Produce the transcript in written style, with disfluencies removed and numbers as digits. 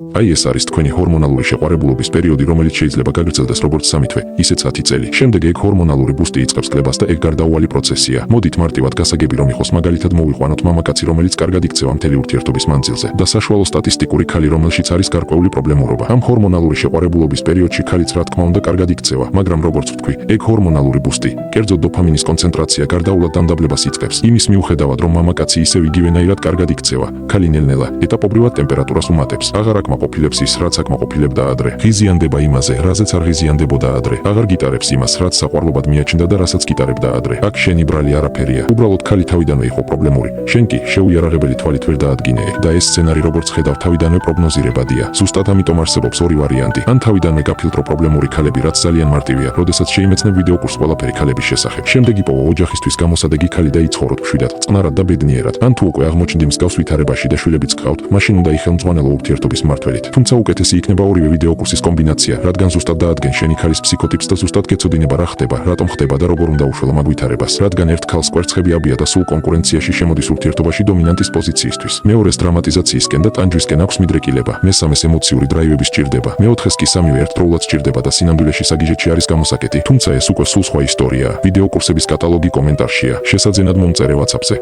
Აი ეს არის თქვენი ჰორმონალური შეყვარებულობის პერიოდი, რომელიც შეიძლება გაგრძელდეს როგორც 3 თვე, ისეც 10 წელი. შემდეგ ეგ ჰორმონალური ბუსტი იწყებს კლებას და ეგ გარდაუვალი პროცესია. მოდით მარტივად გასაგები რომ იყოს, მაგალითად მოვიყვანოთ მამაკაცი, რომელიც კარგად იქცევა მთელი ურთიერთობის მანძილზე და საშუალო სტატისტიკური ქალი, რომელშიც არის გარკვეული პრობლემურობა. ამ ჰორმონალური შეყვარებულობის პერიოდში ქალიც რა თქმა უნდა კარგად იქცევა, მაგრამ როგორც ვთქვი, ეგ ჰორმონალური ბუსტი, კერძოდ დოფამინის კონცენტრაცია გარდაულად დამდაბლებას იწყებს. იმის მიუხედავად, რომ მამაკაცი ისევ იგივენაირად კარგად იქცევა, ქალი ნელ-ნელა ეტაპობრივად ტემპერატურას უმატებს. აღარ აკმაყოფილებს ის, რაც აკმაყოფილებდა ადრე. ღიზიანდება იმაზე, რაზეც არ ღიზიანდებოდა ადრე. აღარ გიტარებს იმას, რაც საყვარლობად მიაჩნდა და რასაც გიტარებდა ადრე. აქ შენი ბრალი არაფერია. უბრალოდ ქალი თავიდანვე იყო პრობლემური. შენ კი შეუიარაღებელი თვალით ვერ დაადგინეე და ეს სცენარი როგორც ხედავ თავიდანვე პროგნოზირებადია. ზუსტად ამიტომ არსებობს ორი ვარიანტი. ან თავიდანვე გაფილტრო პრობლემური ქალები, რაც ძალიან მარტივია, როდესაც შეიმეცნებ ვიდეო კურს ყველაფერი ქალების შესახებ. შემდეგ იპოვა ოჯახისთვის გამოსადეგი ქალი და იცხოვროთ მშვიდად, წყნარად და ბედნიერად. ან თუ უკვე აღმოჩნდი მსგავს ვითარებაში და შვილებიც გყავთ, მაშინ უნდა იხელმძღვანელო ურთიერთობის მმართველით. თუმცა უკეთესი იქნება ორივე ვიდეო კურსის კომბინაცია, რადგან ზუსტად დაადგენ შენი ქალის ფსიქოტიპს და ზუსტად გეცოდინება რა ხდება, რატომ ხდება და როგორ უნდა უშველო მაგ ვითარებას. რადგან ერთ ქალს კვერცხები აბია და სულ კონკურენციაში შემოდის ურთიერთობაში დომინანტის პოზიციისთვის. მეორეს დრამატიზაციისკენ და ტანჯვისკენ აქვს მიდრეკილება. მესამეს ემოციური დრაივები სჭირდება. მეოთხეს კი სამივე ერთდროულად სჭირდება და სინამდვილეში საგიჟეთში არის გამოსაკეტი. თუმცა ეს უკვე სულ სხვა ისტორიაა. ვიდეო კურსების კატალოგი კომენტარშია. შესაძენად მომწერე WhatsApp-ზე.